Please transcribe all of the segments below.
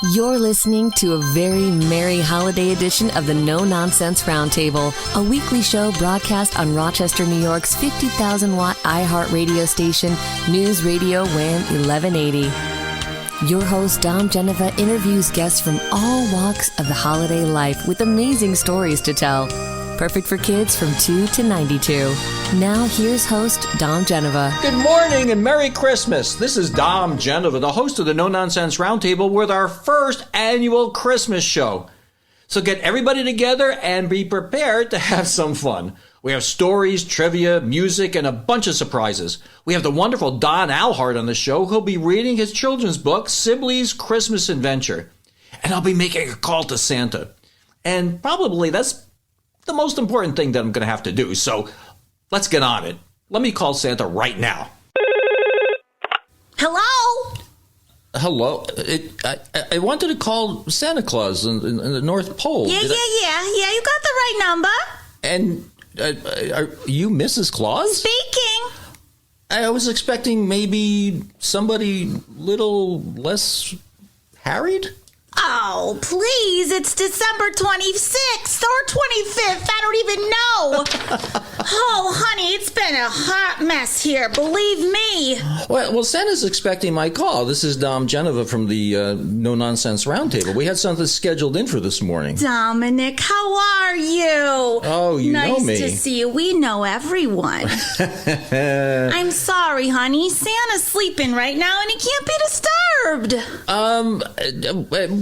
You're listening to a very merry holiday edition of the No Nonsense Roundtable, a weekly show broadcast on Rochester, New York's 50,000-watt iHeart radio station, News Radio WHAM 1180. Your host, Dom Geneva, interviews guests from all walks of the holiday life with amazing stories to tell. Perfect for kids from 2 to 92. Now, here's host, Dom Geneva. Good morning and Merry Christmas. This is Dom Geneva, the host of the No Nonsense Roundtable with our first annual Christmas show. So get everybody together and be prepared to have some fun. We have stories, trivia, music, and a bunch of surprises. We have the wonderful Don Alhart on the show who'll be reading his children's book, Sibley's Christmas Adventure. And I'll be making a call to Santa. And probably that's the most important thing that I'm going to have to do. So let's get on it. Let me call Santa right now. Hello? Hello. I wanted to call Santa Claus in the North Pole. Yeah, you got the right number. And are you Mrs. Claus? Speaking. I was expecting maybe somebody little less harried. Oh, please, it's December 26th or 25th. I don't even know. Oh, honey, it's been a hot mess here, believe me. Well, Santa's expecting my call. This is Dom Geneva from the No Nonsense Roundtable. We had something scheduled in for this morning. Dominic, how are you? Oh, you know me. Nice to see you. We know everyone. I'm sorry, honey. Santa's sleeping right now and he can't be disturbed.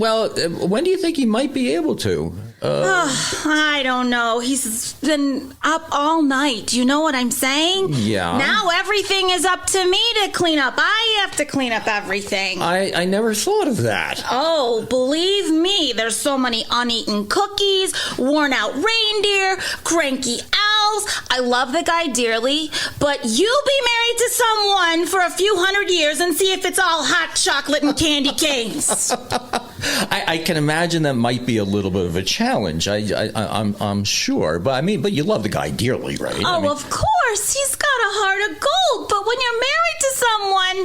Well, when do you think he might be able to? I don't know. He's been up all night. You know what I'm saying? Yeah. Now everything is up to me to clean up. I have to clean up everything. I never thought of that. Oh, believe me, there's so many uneaten cookies, worn out reindeer, cranky owls. I love the guy dearly, but you be married to someone for a few hundred years and see if it's all hot chocolate and candy canes. I can imagine that might be a little bit of a challenge. I'm sure, but you love the guy dearly, right? Oh, of course, he's got a heart of gold. But when you're married to someone,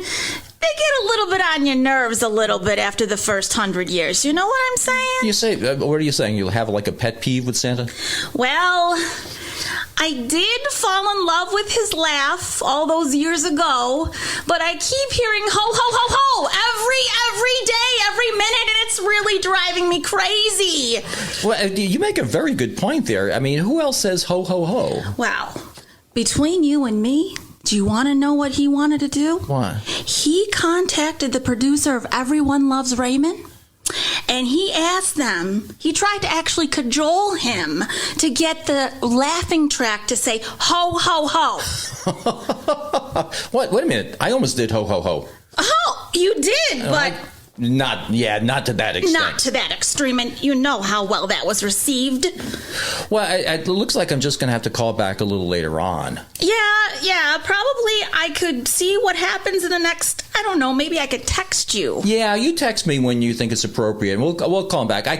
they get a little bit on your nerves a little bit after the first 100 years. You know what I'm saying? You say, what are you saying? You'll have like a pet peeve with Santa? Well, I did fall in love with his laugh all those years ago, but I keep hearing ho, ho, ho, ho every day, every minute, and it's really driving me crazy. Well, you make a very good point there. I mean, who else says ho, ho, ho? Well, between you and me, do you want to know what he wanted to do? What? He contacted the producer of Everyone Loves Raymond. And he asked them, he tried to actually cajole him to get the laughing track to say, ho, ho, ho. What? Wait a minute. I almost did ho, ho, ho. Oh, you did, but... Not to that extent. Not to that extreme, and you know how well that was received. Well, it looks like I'm just going to have to call back a little later on. Yeah, probably I could see what happens in the next, I don't know, maybe I could text you. Yeah, you text me when you think it's appropriate. We'll call him back. I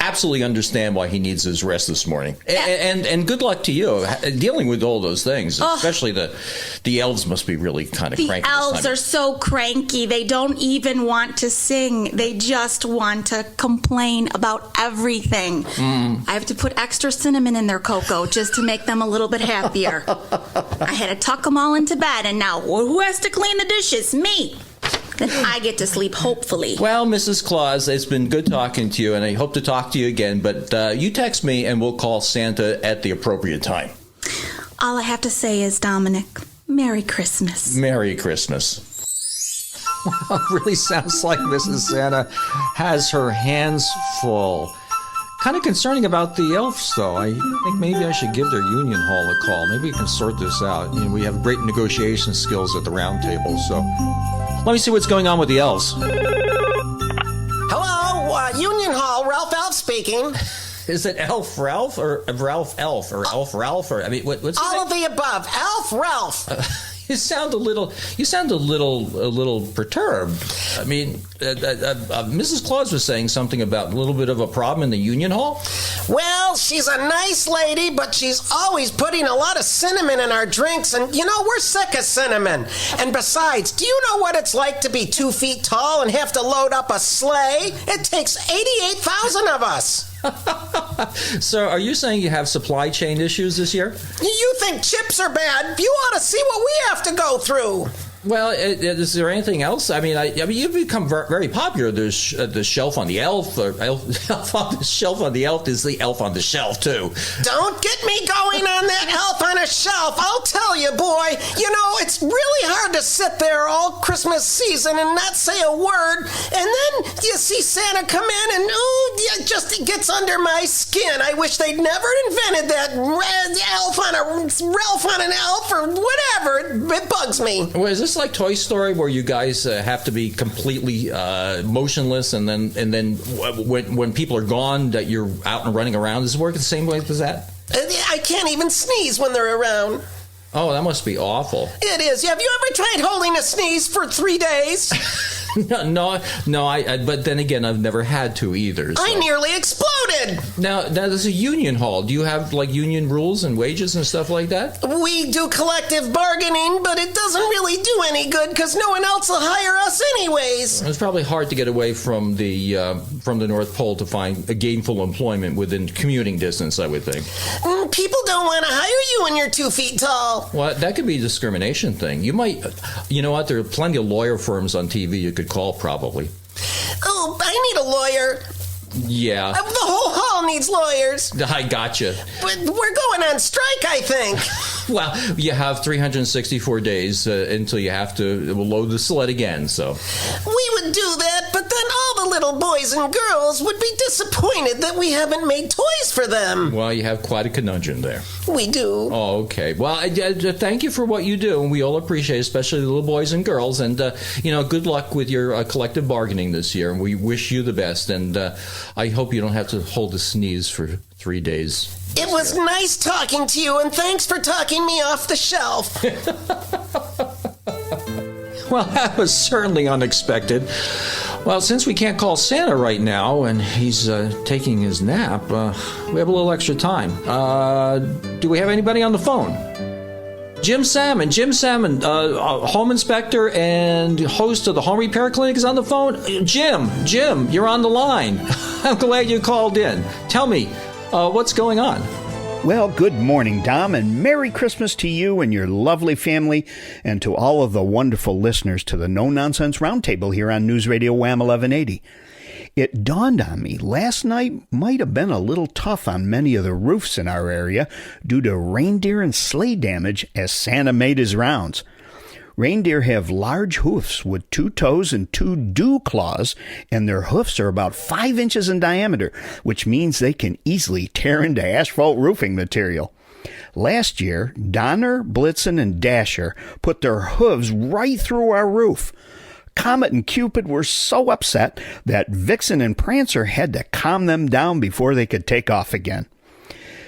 absolutely understand why he needs his rest this morning. And good luck to you dealing with all those things, especially the elves must be really kind of cranky. The elves are so cranky. They don't even want to sing. They just want to complain about everything. I have to put extra cinnamon in their cocoa just to make them a little bit happier. I had to tuck them all into bed, and now who has to clean the dishes? Me. Then I get to sleep, hopefully. Well, Mrs. Claus, it's been good talking to you, and I hope to talk to you again. But you text me, and we'll call Santa at the appropriate time. All I have to say is, Dominic, Merry Christmas. Merry Christmas. Really sounds like Mrs. Santa has her hands full. Kind of concerning about the elves, though. I think maybe I should give their union hall a call. Maybe we can sort this out. You know, we have great negotiation skills at the round table, so let me see what's going on with the elves. Hello, Union Hall, Ralph Elf speaking. Is it Elf Ralph or Ralph Elf or Elf Ralph? Or I mean, what's all of the above. Elf Ralph. You sound a little perturbed. I mean, Mrs. Claus was saying something about a little bit of a problem in the Union Hall. Well, she's a nice lady, but she's always putting a lot of cinnamon in our drinks, and we're sick of cinnamon. And besides, do you know what it's like to be 2 feet tall and have to load up a sleigh? It takes 88,000 of us. So are you saying you have supply chain issues this year? You think chips are bad? You ought to see what we have to go through. Well, is there anything else? I mean, you've become very popular. There's the shelf on the elf. Elf on the shelf on the elf is the elf on the shelf, too. Don't get me going on that elf on a shelf. I'll tell you, boy. It's really hard to sit there all Christmas season and not say a word. And then you see Santa come in and, it just gets under my skin. I wish they'd never invented that Ralph on an elf or whatever. It bugs me. Well, is this like Toy Story, where you guys have to be completely motionless, and then when people are gone, that you're out and running around? Does it work the same way as that? I can't even sneeze when they're around. Oh, that must be awful. It is. Have you ever tried holding a sneeze for 3 days? No. But then again, I've never had to either. So. I nearly exploded. Now, there's a union hall. Do you have union rules and wages and stuff like that? We do collective bargaining, but it doesn't really do any good because no one else will hire us anyways. It's probably hard to get away from the North Pole to find a gainful employment within commuting distance, I would think. People don't want to hire you when you're 2 feet tall. Well, that could be a discrimination thing. You might, what? There are plenty of lawyer firms on TV you could call, probably. Oh, I need a lawyer. Yeah. The whole hall needs lawyers. I gotcha. But we're going on strike, I think. Well, you have 364 days until you have to load the sled again, so. We would do that, but then all the little boys and girls would be disappointed that we haven't made toys for them. Well, you have quite a conundrum there. We do. Oh, okay. Well, thank you for what you do, and we all appreciate it, especially the little boys and girls. And, good luck with your collective bargaining this year, and we wish you the best. And I hope you don't have to hold a sneeze for 3 days. It was nice talking to you, and thanks for talking me off the shelf. Well, that was certainly unexpected. Well, since we can't call Santa right now, and he's taking his nap, we have a little extra time. Do we have anybody on the phone? Jim Salmon, home inspector and host of the Home Repair Clinic, is on the phone. Jim, you're on the line. I'm glad you called in. Tell me, what's going on? Well, good morning, Dom, and Merry Christmas to you and your lovely family, and to all of the wonderful listeners to the No Nonsense Roundtable here on News Radio Wham 1180. It dawned on me last night might have been a little tough on many of the roofs in our area due to reindeer and sleigh damage as Santa made his rounds. Reindeer have large hoofs with 2 toes and 2 dew claws, and their hoofs are about 5 inches in diameter, which means they can easily tear into asphalt roofing material. Last year, Donner, Blitzen, and Dasher put their hooves right through our roof. Comet and Cupid were so upset that Vixen and Prancer had to calm them down before they could take off again.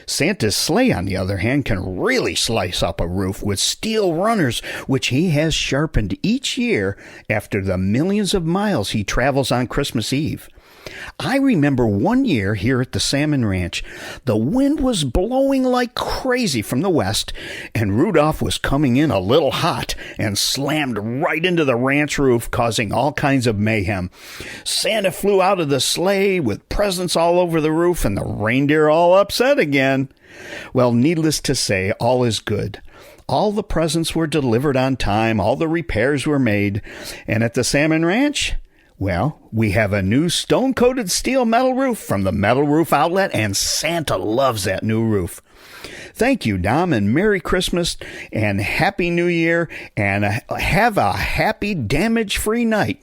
Santa's sleigh, on the other hand, can really slice up a roof with steel runners, which he has sharpened each year after the millions of miles he travels on Christmas Eve. I remember one year here at the Salmon Ranch, the wind was blowing like crazy from the west, and Rudolph was coming in a little hot and slammed right into the ranch roof, causing all kinds of mayhem. Santa flew out of the sleigh with presents all over the roof, and the reindeer all upset again. Well, needless to say, all is good. All the presents were delivered on time, all the repairs were made, and at the Salmon Ranch, well, we have a new stone-coated steel metal roof from the Metal Roof Outlet, and Santa loves that new roof. Thank you, Dom, and Merry Christmas, and Happy New Year, and have a happy, damage-free night.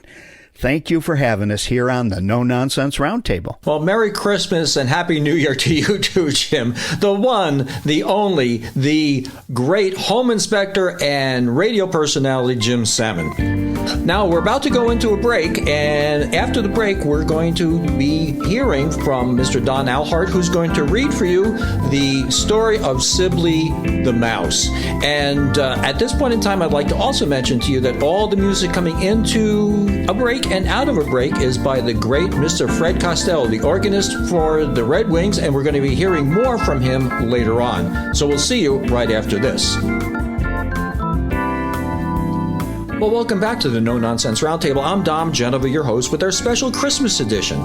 Thank you for having us here on the No Nonsense Roundtable. Well, Merry Christmas and Happy New Year to you too, Jim. The one, the only, the great home inspector and radio personality, Jim Salmon. Now, we're about to go into a break, and after the break, we're going to be hearing from Mr. Don Alhart, who's going to read for you the story of Sibley the Mouse. And at this point in time, I'd like to also mention to you that all the music coming into a break and out of a break is by the great Mr. Fred Costello, the organist for the Red Wings, and we're going to be hearing more from him later on. So we'll see you right after this. Well, welcome back to the No Nonsense Roundtable. I'm Dom Genova, your host, with our special Christmas edition.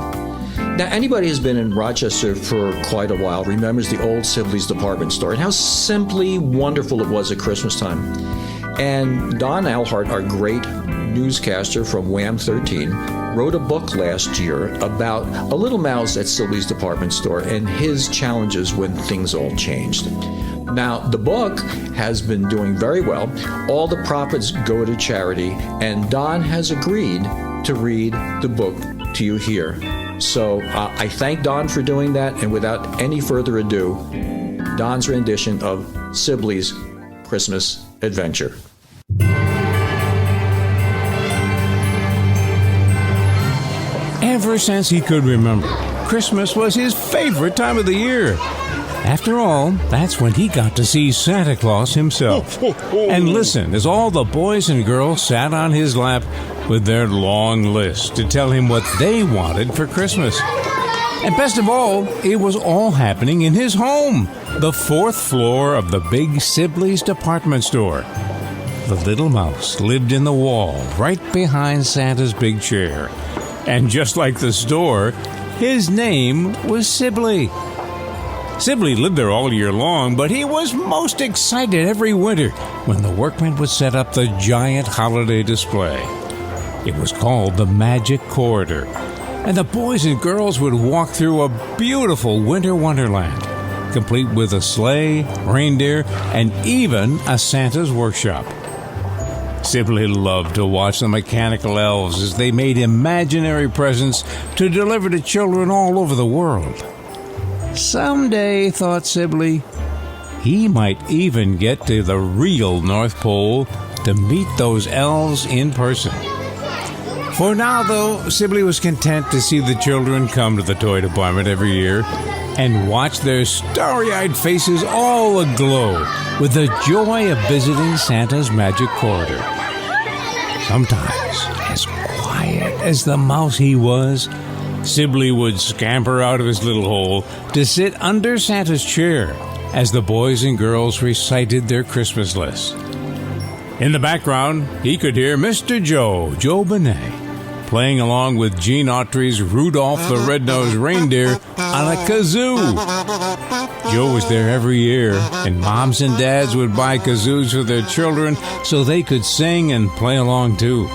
Now, anybody who's been in Rochester for quite a while remembers the old Sibley's department store and how simply wonderful it was at Christmas time. And Don Alhart, our great newscaster from Wham 13, wrote a book last year about a little mouse at Sibley's department store and his challenges when things all changed. Now, the book has been doing very well. All the profits go to charity, and Don has agreed to read the book to you here. So I thank Don for doing that, and without any further ado, Don's rendition of Sibley's Christmas Adventure. Ever since he could remember, Christmas was his favorite time of the year. After all, that's when he got to see Santa Claus himself. And listen as all the boys and girls sat on his lap with their long list to tell him what they wanted for Christmas. And best of all, it was all happening in his home, the 4th floor of the big Sibley's department store. The little mouse lived in the wall right behind Santa's big chair. And just like the store, his name was Sibley. Sibley lived there all year long, but he was most excited every winter when the workmen would set up the giant holiday display. It was called the Magic Corridor, and the boys and girls would walk through a beautiful winter wonderland, complete with a sleigh, reindeer, and even a Santa's workshop. Sibley loved to watch the mechanical elves as they made imaginary presents to deliver to children all over the world. Someday, thought Sibley, he might even get to the real North Pole to meet those elves in person. For now, though, Sibley was content to see the children come to the toy department every year and watch their starry-eyed faces all aglow with the joy of visiting Santa's Magic Corridor. Sometimes, as quiet as the mouse he was, Sibley would scamper out of his little hole to sit under Santa's chair as the boys and girls recited their Christmas lists. In the background, he could hear Mr. Joe Benet, playing along with Gene Autry's Rudolph the Red-Nosed Reindeer on a kazoo. Joe was there every year, and moms and dads would buy kazoos for their children so they could sing and play along too.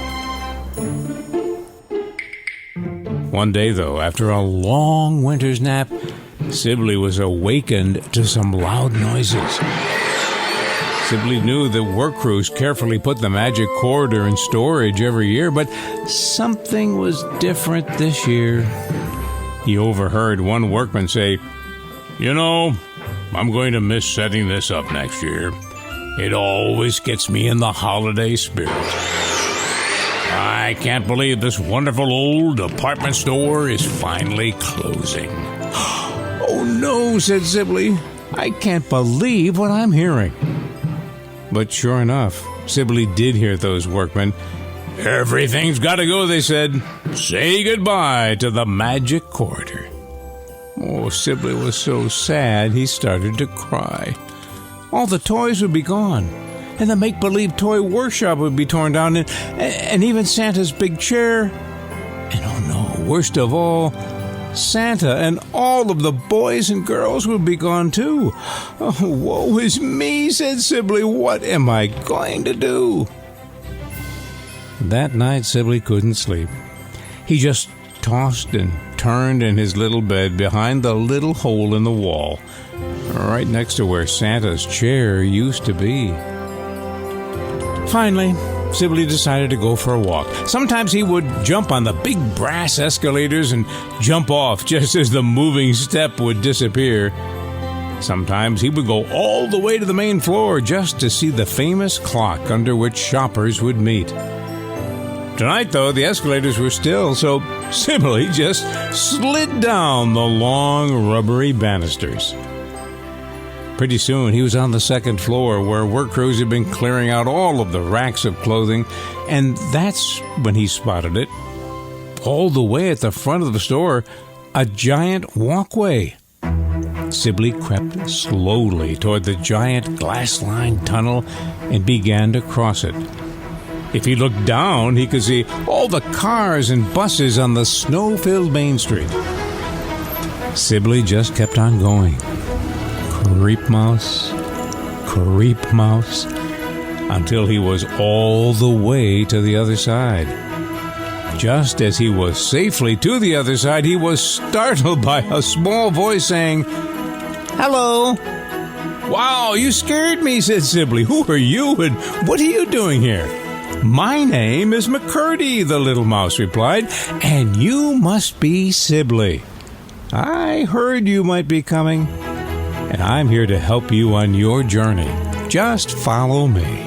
One day, though, after a long winter's nap, Sibley was awakened to some loud noises. Sibley knew that work crews carefully put the Magic Corridor in storage every year, but something was different this year. He overheard one workman say, "You know, I'm going to miss setting this up next year. It always gets me in the holiday spirit. I can't believe this wonderful old department store is finally closing." "Oh no," said Sibley. "I can't believe what I'm hearing." But sure enough, Sibley did hear those workmen. "Everything's got to go," they said. "Say goodbye to the Magic Corridor." Oh, Sibley was so sad he started to cry. All the toys would be gone, and the make-believe toy workshop would be torn down, and even Santa's big chair. And oh no, worst of all, Santa and all of the boys and girls would be gone too. "Oh, woe is me," said Sibley. "What am I going to do?" That night, Sibley couldn't sleep. He just tossed and turned in his little bed behind the little hole in the wall, right next to where Santa's chair used to be. Finally, Sibley decided to go for a walk. Sometimes he would jump on the big brass escalators and jump off just as the moving step would disappear. Sometimes he would go all the way to the main floor just to see the famous clock under which shoppers would meet. Tonight, though, the escalators were still, so Sibley just slid down the long, rubbery banisters. Pretty soon, he was on the second floor where work crews had been clearing out all of the racks of clothing, and that's when he spotted it. All the way at the front of the store, a giant walkway. Sibley crept slowly toward the giant glass-lined tunnel and began to cross it. If he looked down, he could see all the cars and buses on the snow-filled Main Street. Sibley just kept on going. Creep mouse, until he was all the way to the other side. Just as he was safely to the other side, he was startled by a small voice saying, "Hello." "Wow, you scared me," said Sibley. "Who are you and what are you doing here?" "My name is McCurdy," the little mouse replied, "and you must be Sibley. I heard you might be coming, and I'm here to help you on your journey. Just follow me."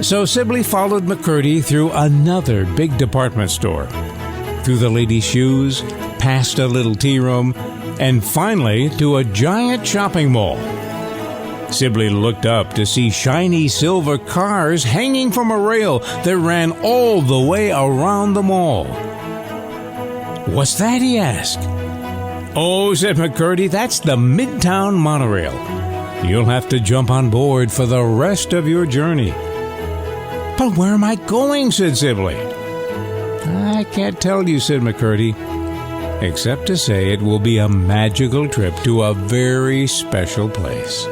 So Sibley followed McCurdy through another big department store, through the ladies' shoes, past a little tea room, and finally to a giant shopping mall. Sibley looked up to see shiny silver cars hanging from a rail that ran all the way around the mall. "What's that?" he asked. "Oh," said McCurdy, "that's the Midtown monorail. You'll have to jump on board for the rest of your journey." "But where am I going?" said Sibley. "I can't tell you," said McCurdy, "except to say it will be a magical trip to a very special place."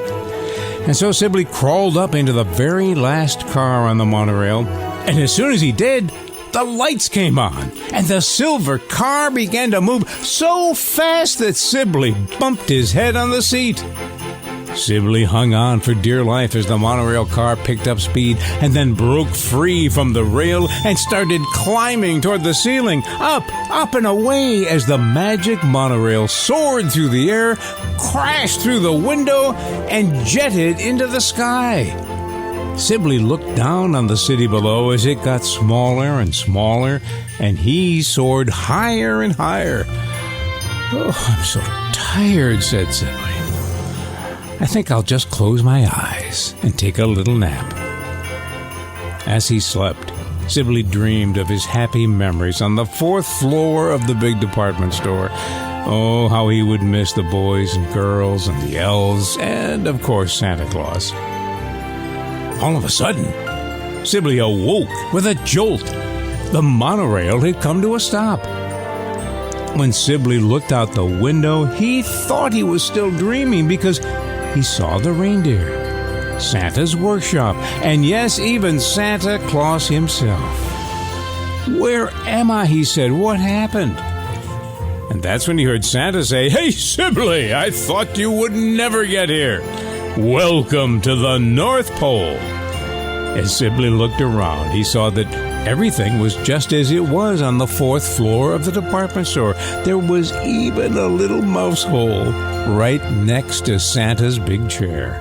And so Sibley crawled up into the very last car on the monorail, and as soon as he did, the lights came on, and the silver car began to move so fast that Sibley bumped his head on the seat. Sibley hung on for dear life as the monorail car picked up speed and then broke free from the rail and started climbing toward the ceiling, up and away as the magic monorail soared through the air, crashed through the window, and jetted into the sky. Sibley looked down on the city below as it got smaller and smaller, and he soared higher and higher. "Oh, I'm so tired," said Sibley. "I think I'll just close my eyes and take a little nap." As he slept, Sibley dreamed of his happy memories on the 4th floor of the big department store. Oh, how he would miss the boys and girls and the elves and, of course, Santa Claus. All of a sudden, Sibley awoke with a jolt. The monorail had come to a stop. When Sibley looked out the window, he thought he was still dreaming because he saw the reindeer, Santa's workshop, and yes, even Santa Claus himself. "Where am I?" he said. "What happened?" And that's when he heard Santa say, "Hey, Sibley, I thought you would never get here. Welcome to the North Pole." As Sibley looked around, he saw that everything was just as it was on the 4th floor of the department store. There was even a little mouse hole right next to Santa's big chair.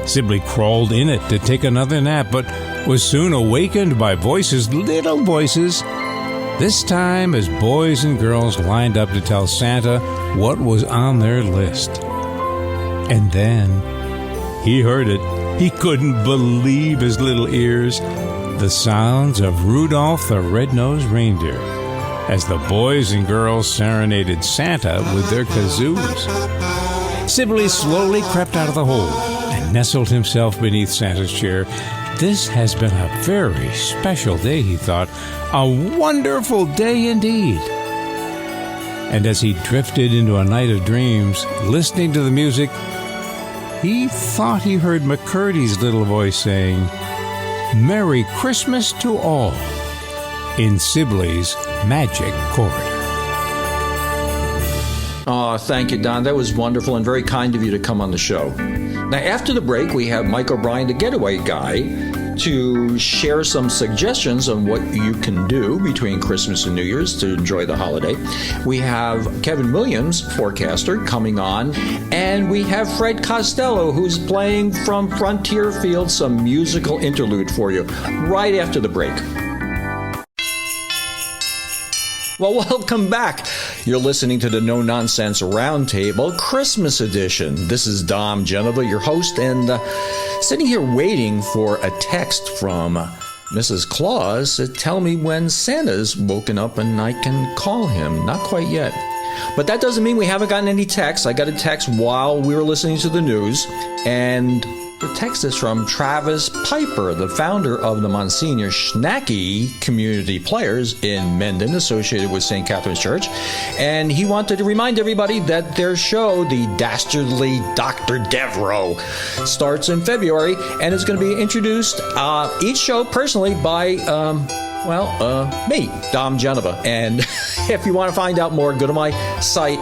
Sibley crawled in it to take another nap, but was soon awakened by voices, little voices, this time as boys and girls lined up to tell Santa what was on their list. And then he heard it. He couldn't believe his little ears. The sounds of Rudolph the Red-Nosed Reindeer as the boys and girls serenaded Santa with their kazoos. Sibley slowly crept out of the hole and nestled himself beneath Santa's chair. This has been a very special day, he thought. A wonderful day indeed. And as he drifted into a night of dreams, listening to the music, he thought he heard McCurdy's little voice saying, "Merry Christmas to all," in Sibley's magic corridor. Oh, thank you, Don. That was wonderful and very kind of you to come on the show. Now, after the break, we have Mike O'Brien, the getaway guy, to share some suggestions on what you can do between Christmas and New Year's to enjoy the holiday. We have Kevin Williams, forecaster, coming on, and we have Fred Costello, who's playing from Frontier Field some musical interlude for you right after the break. Well, welcome back. You're listening to the No Nonsense Roundtable Christmas edition. This is Dom Genova, your host, and sitting here waiting for a text from Mrs. Claus to tell me when Santa's woken up and I can call him. Not quite yet. But that doesn't mean we haven't gotten any texts. I got a text while we were listening to the news, and the text is from Travis Piper, the founder of the Monsignor Schnacky Community Players in Mendon, associated with St. Catherine's Church. And he wanted to remind everybody that their show, The Dastardly Dr. Devereaux, starts in February, and it's going to be introduced each show personally by me, Dom Genova. And if you want to find out more, go to my site,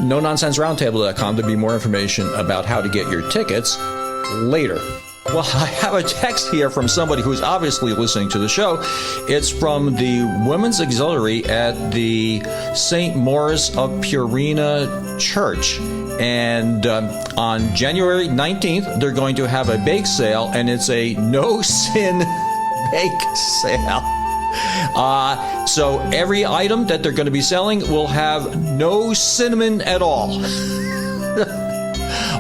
nononsenseroundtable.com, to be more information about how to get your tickets later. Well, I have a text here from somebody who's obviously listening to the show. It's from the Women's Auxiliary at the St. Maurice of Purina Church. And on January 19th, they're going to have a bake sale, and it's a no-sin bake sale. So every item that they're going to be selling will have no cinnamon at all.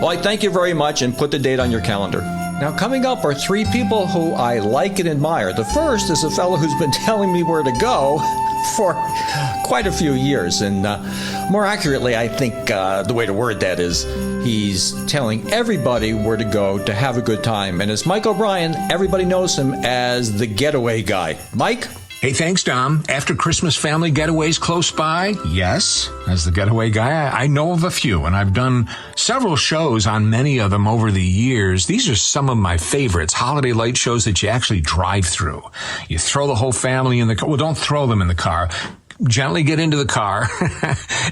Well, I thank you very much, and put the date on your calendar. Now, coming up are three people who I like and admire. The first is a fellow who's been telling me where to go for quite a few years. And more accurately, I think the way to word that is he's telling everybody where to go to have a good time. And it's Mike O'Brien. Everybody knows him as the Getaway Guy. Mike? Hey, thanks, Dom. After Christmas family getaways close by? Yes. As the Getaway Guy, I know of a few, and I've done several shows on many of them over the years. These are some of my favorites, holiday light shows that you actually drive through. You throw the whole family in the car. Well, don't throw them in the car. Gently get into the car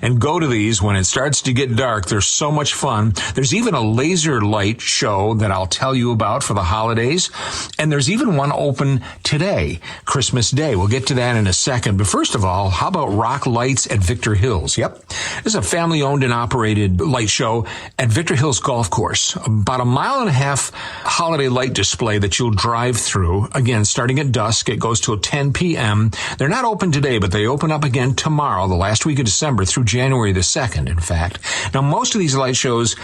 and go to these when it starts to get dark. They're so much fun. There's even a laser light show that I'll tell you about for the holidays. And there's even one open today, Christmas Day. We'll get to that in a second. But first of all, how about Rock Lights at Victor Hills? Yep. This is a family-owned and operated light show at Victor Hills Golf Course. About a 1.5 mile holiday light display that you'll drive through. Again, starting at dusk. It goes till 10 p.m. They're not open today, but they open up again tomorrow, the last week of December, through January the 2nd, in fact. Now, most of these light shows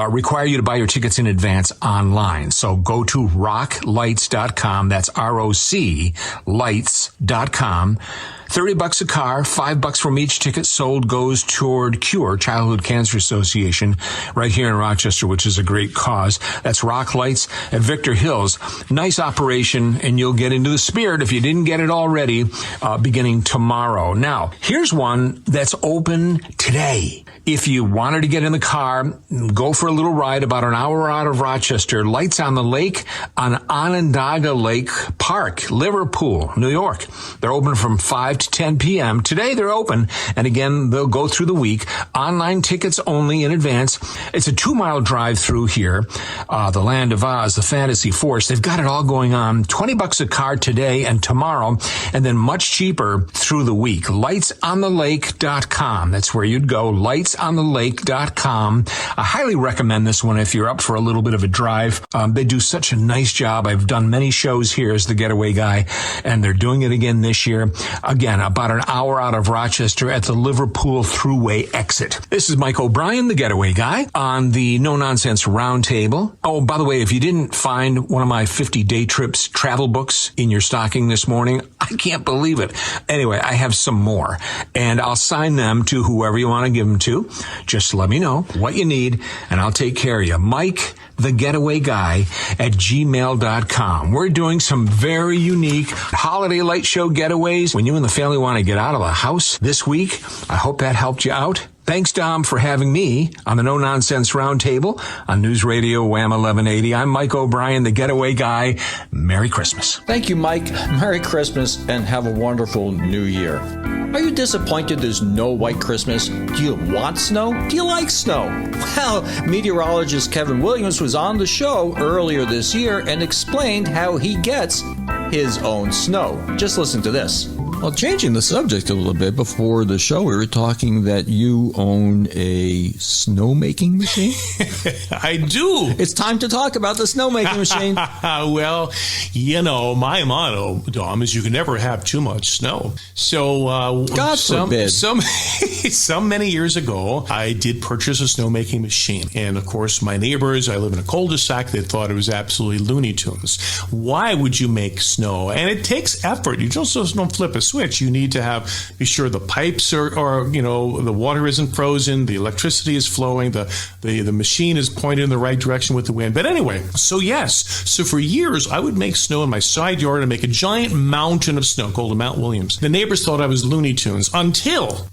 require you to buy your tickets in advance online. So go to rocklights.com. That's ROC lights.com. $30 a car, $5 from each ticket sold goes toward CURE, Childhood Cancer Association, right here in Rochester, which is a great cause. That's Rock Lights at Victor Hills. Nice operation, and you'll get into the spirit if you didn't get it already, beginning tomorrow. Now, here's one that's open today. If you wanted to get in the car, go for a little ride about an hour out of Rochester, Lights on the Lake on Onondaga Lake Park, Liverpool, New York. They're open from 5 to 10 p.m. Today they're open, and again, they'll go through the week. Online tickets only in advance. It's a 2-mile drive through here. The Land of Oz, the Fantasy Forest. They've got it all going on. $20 a car today and tomorrow, and then much cheaper through the week. Lightsonthelake.com. That's where you'd go. Lightsonthelake.com. I highly recommend this one if you're up for a little bit of a drive. They do such a nice job. I've done many shows here as the Getaway Guy, and they're doing it again this year. Again, about an hour out of Rochester at the Liverpool Thruway exit. This is Mike O'Brien, the Getaway Guy, on the No Nonsense Roundtable. Oh, by the way, if you didn't find one of my 50 day trips travel books in your stocking this morning, I can't believe it. Anyway, I have some more, and I'll sign them to whoever you want to give them to. Just let me know what you need, and I'll take care of you. Mike, the Getaway Guy at gmail.com. We're doing some very unique holiday light show getaways when you and the family want to get out of the house this week. I hope that helped you out. Thanks, Dom, for having me on the No Nonsense Roundtable on News Radio Wham 1180. I'm Mike O'Brien, the Getaway Guy. Merry Christmas. Thank you, Mike. Merry Christmas, and have a wonderful New Year. Are you disappointed there's no white Christmas? Do you want snow? Do you like snow? Well, meteorologist Kevin Williams was on the show earlier this year and explained how he gets his own snow. Just listen to this. Well, changing the subject a little bit, before the show, we were talking that you own a snowmaking machine. I do. It's time to talk about the snowmaking machine. Well, my motto, Dom, is you can never have too much snow. So, God forbid. Some many years ago, I did purchase a snowmaking machine. And of course, my neighbors, I live in a cul-de-sac, they thought it was absolutely Looney Tunes. Why would you make snow? And it takes effort. You just don't flip a switch. You need to be sure the pipes are the water isn't frozen, the electricity is flowing, the machine is pointed in the right direction with the wind. But anyway, so for years, I would make snow in my side yard and make a giant mountain of snow called a Mount Williams. The neighbors thought I was Looney Tunes until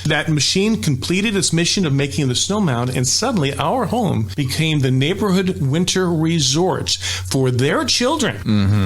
that machine completed its mission of making the snow mound, and suddenly our home became the neighborhood winter resort for their children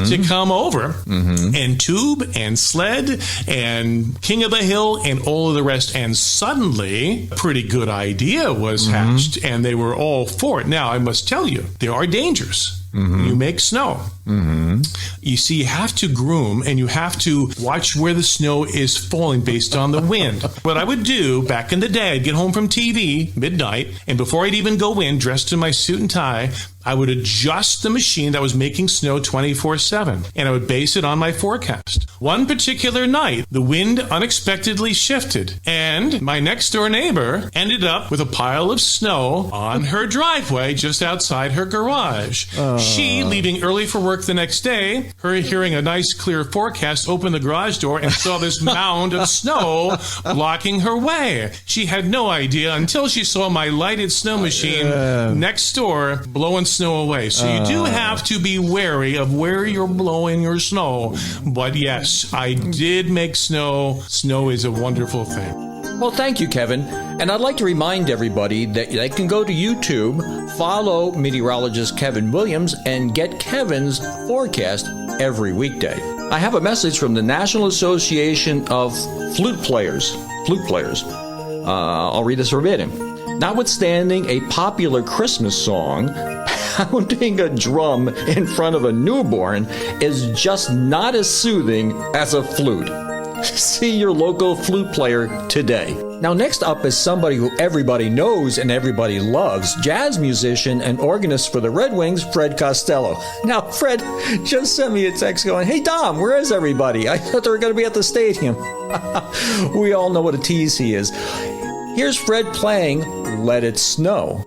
to come over and tube and sled and King of the Hill and all of the rest. And suddenly, a pretty good idea was hatched, and they were all for it. Now, I must tell you, there are dangers. You make snow. You see, you have to groom and you have to watch where the snow is falling based on the wind. What I would do back in the day, I'd get home from TV, midnight, and before I'd even go in, dressed in my suit and tie, I would adjust the machine that was making snow 24/7, and I would base it on my forecast. One particular night, the wind unexpectedly shifted, and my next-door neighbor ended up with a pile of snow on her driveway just outside her garage. She, leaving early for work the next day, her hearing a nice, clear forecast, opened the garage door and saw this mound of snow blocking her way. She had no idea until she saw my lighted snow machine next door blowing snow away. So you do have to be wary of where you're blowing your snow. But yes, I did make snow. Snow is a wonderful thing. Well, thank you, Kevin. And I'd like to remind everybody that they can go to YouTube, follow meteorologist Kevin Williams, and get Kevin's forecast every weekday. I have a message from the National Association of Flute Players. I'll read this verbatim. Notwithstanding a popular Christmas song, pounding a drum in front of a newborn is just not as soothing as a flute. See your local flute player today. Now, next up is somebody who everybody knows and everybody loves, jazz musician and organist for the Red Wings, Fred Costello. Now, Fred just sent me a text going, "Hey, Dom, where is everybody? I thought they were going to be at the stadium." We all know what a tease he is. Here's Fred playing Let It Snow.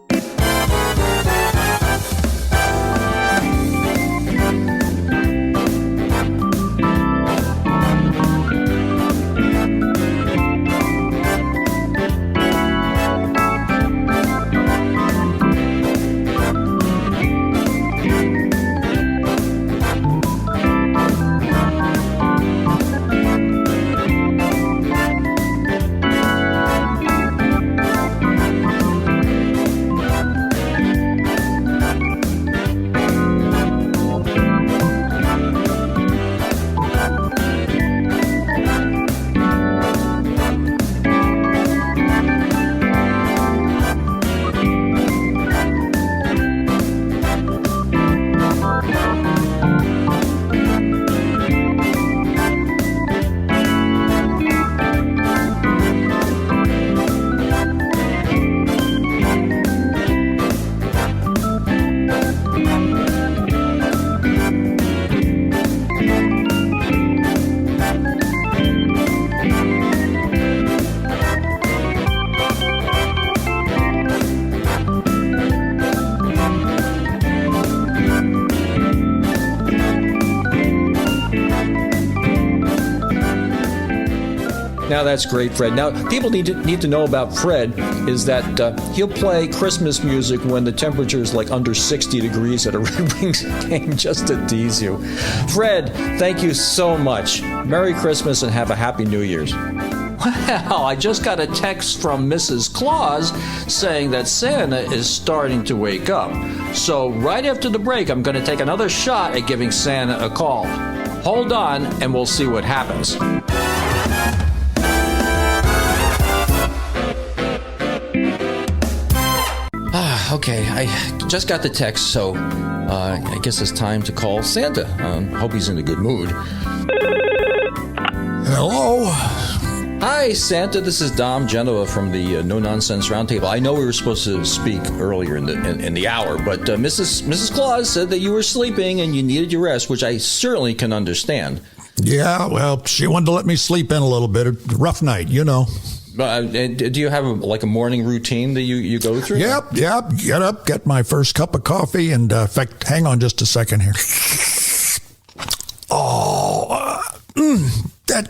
Now that's great, Fred. Now people need to know about Fred is that he'll play Christmas music when the temperature is like under 60 degrees at a Red Wings game, just to tease you. Fred, thank you so much. Merry Christmas and have a Happy New Year's. Well, I just got a text from Mrs. Claus saying that Santa is starting to wake up. So right after the break, I'm going to take another shot at giving Santa a call. Hold on, and we'll see what happens. Okay, I just got the text, so I guess it's time to call Santa. Hope he's in a good mood. Hello? Hi, Santa. This is Dom Genova from the No Nonsense Roundtable. I know we were supposed to speak earlier in the hour, but Mrs. Claus said that you were sleeping and you needed your rest, which I certainly can understand. Yeah, well, she wanted to let me sleep in a little bit. A rough night, you know. Do you have a morning routine that you go through? Yep. Get up, get my first cup of coffee, and in fact, hang on just a second here. That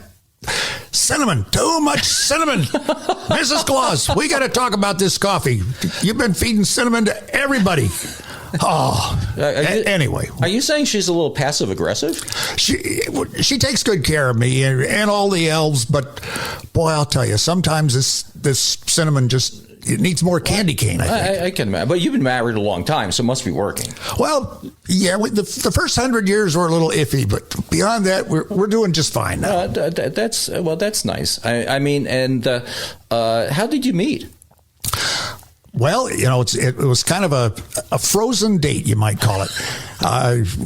cinnamon, too much cinnamon. Mrs. Claus, we got to talk about this coffee. You've been feeding cinnamon to everybody. Anyway. Are you saying she's a little passive aggressive? She takes good care of me and all the elves, but boy, I'll tell you, sometimes this cinnamon it needs more candy cane, I think. I can imagine. But you've been married a long time, so it must be working. Well, yeah, the first 100 years were a little iffy, but beyond that, we're doing just fine now. That's nice. I mean, and how did you meet? Well, you know, it was kind of a frozen date, you might call it.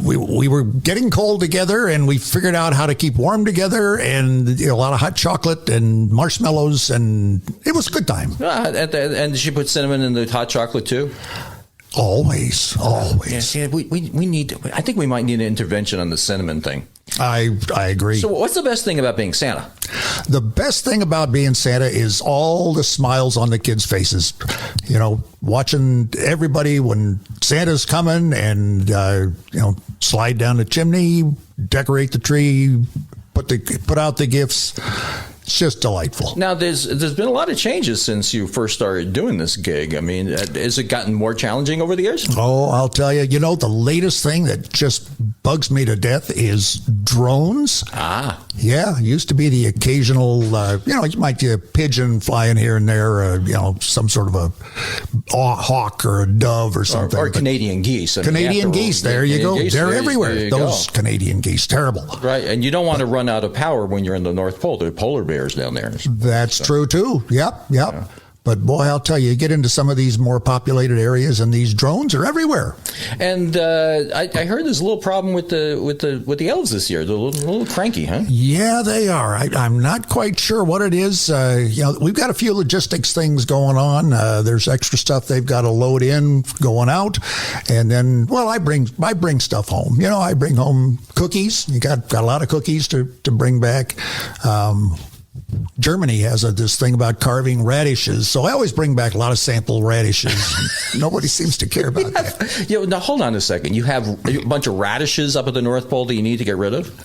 We were getting cold together, and we figured out how to keep warm together, and a lot of hot chocolate and marshmallows, and it was a good time. And did she put cinnamon in the hot chocolate too? Always. Yeah, we need. I think we might need an intervention on the cinnamon thing. I agree. So what's the best thing about being Santa? The best thing about being Santa is all the smiles on the kids' faces. You know, watching everybody when Santa's coming and, slide down the chimney, decorate the tree, put out the gifts. It's just delightful. Now, there's been a lot of changes since you first started doing this gig. I mean, has it gotten more challenging over the years? Oh, I'll tell you. You know, the latest thing that just bugs me to death is drones. Yeah, used to be the occasional, you might get a pigeon flying here and there, some sort of a hawk or a dove or something. Or Canadian geese. Canadian geese, there you go. They're everywhere, those Canadian geese. Terrible. Right, and you don't want to run out of power when you're in the North Pole. There are polar bears down there. That's true, too. Yep. Yeah. But boy, I'll tell you get into some of these more populated areas, and these drones are everywhere. And I heard there's a little problem with the elves this year. They're a little cranky, huh? Yeah, they are. I'm not quite sure what it is. We've got a few logistics things going on. There's extra stuff they've got to load in, going out, and then I bring stuff home. I bring home cookies. You got a lot of cookies to bring back. Germany has this thing about carving radishes, so I always bring back a lot of sample radishes. Nobody seems to care about that. Now hold on a second. You have a bunch of radishes up at the North Pole that you need to get rid of?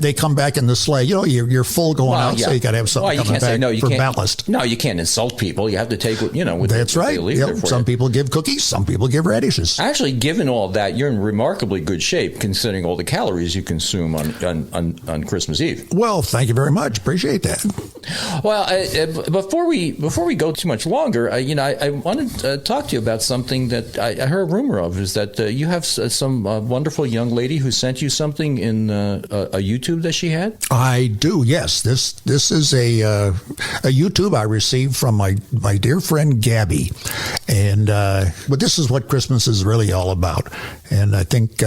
They come back in the sleigh. You're full going out, so you got to have something coming back for ballast. No, you can't insult people. You have to take what That's right. Some people give cookies, some people give radishes. Actually, given all that, you're in remarkably good shape considering all the calories you consume on Christmas Eve. Well, thank you very much. Appreciate that. Well, before we go too much longer, I wanted to talk to you about something that I heard a rumor of, is that you have some wonderful young lady who sent you something in a YouTube that she had? I do, yes. This is a YouTube I received from my dear friend Gabby. But this is what Christmas is really all about. And I think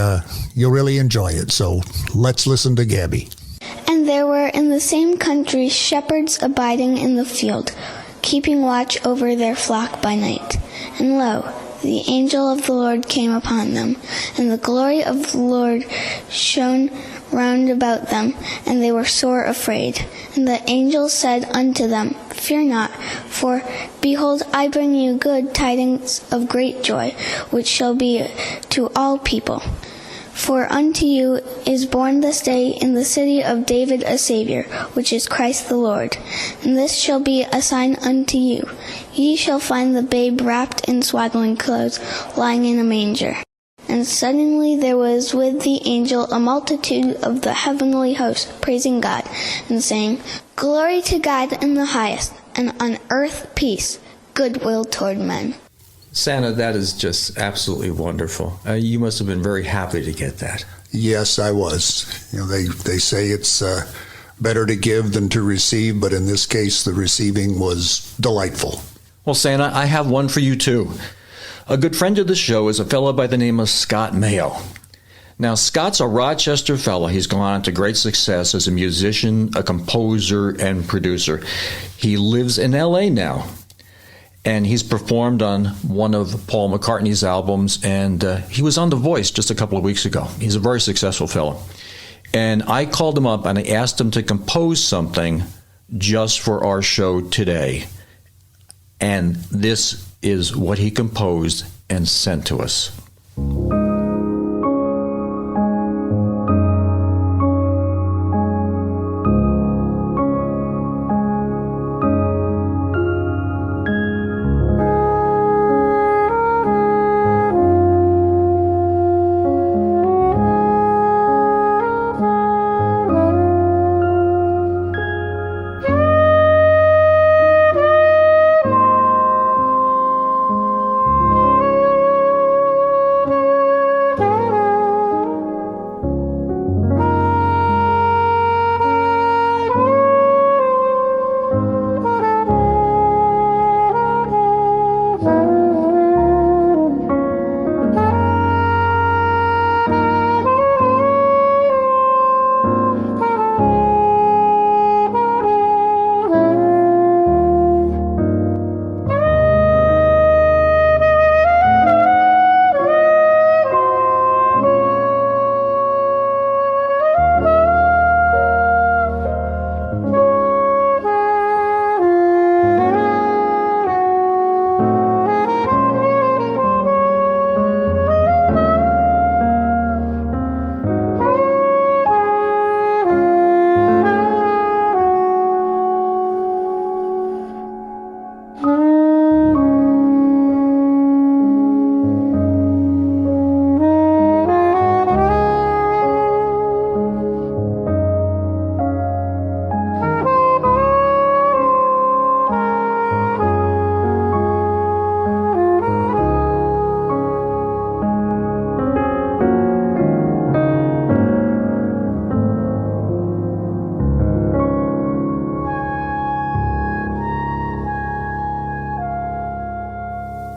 you'll really enjoy it. So let's listen to Gabby. And there were in the same country shepherds abiding in the field, keeping watch over their flock by night. And lo, the angel of the Lord came upon them, and the glory of the Lord shone round about them, and they were sore afraid. And the angel said unto them, Fear not, for behold, I bring you good tidings of great joy, which shall be to all people. For unto you is born this day in the city of David a Savior, which is Christ the Lord. And this shall be a sign unto you. Ye shall find the babe wrapped in swaddling clothes, lying in a manger. And suddenly there was with the angel a multitude of the heavenly host, praising God, and saying, Glory to God in the highest, and on earth peace, goodwill toward men. Santa, that is just absolutely wonderful. You must have been very happy to get that. Yes, I was. They say it's better to give than to receive, but in this case, the receiving was delightful. Well, Santa, I have one for you, too. A good friend of the show is a fellow by the name of Scott Mayo. Now, Scott's a Rochester fellow. He's gone on to great success as a musician, a composer, and producer. He lives in L.A. now, and he's performed on one of Paul McCartney's albums, and he was on The Voice just a couple of weeks ago. He's a very successful fellow. And I called him up and I asked him to compose something just for our show today. And this is what he composed and sent to us.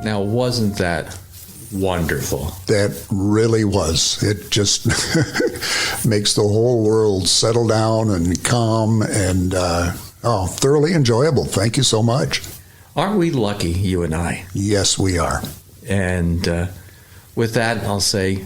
Now, wasn't that wonderful? That really was. It just makes the whole world settle down and calm and thoroughly enjoyable. Thank you so much. Aren't we lucky, you and I? Yes, we are. And with that, I'll say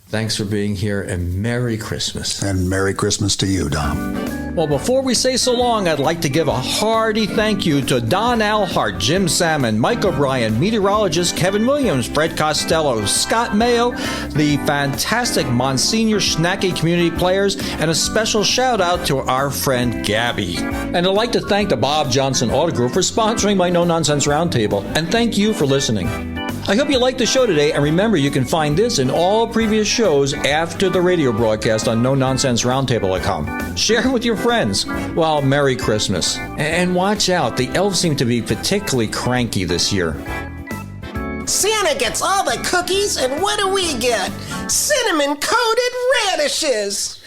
thanks for being here and Merry Christmas. And Merry Christmas to you, Dom. Well, before we say so long, I'd like to give a hearty thank you to Don Alhart, Jim Salmon, Mike O'Brien, meteorologist Kevin Williams, Fred Costello, Scott Mayo, the fantastic Monsignor Schnacky community players, and a special shout out to our friend Gabby. And I'd like to thank the Bob Johnson Auto Group for sponsoring my No Nonsense Roundtable, and thank you for listening. I hope you liked the show today, and remember, you can find this and all previous shows after the radio broadcast on NoNonsenseRoundtable.com. Share it with your friends. Well, Merry Christmas. And watch out, the elves seem to be particularly cranky this year. Santa gets all the cookies, and what do we get? Cinnamon-coated radishes!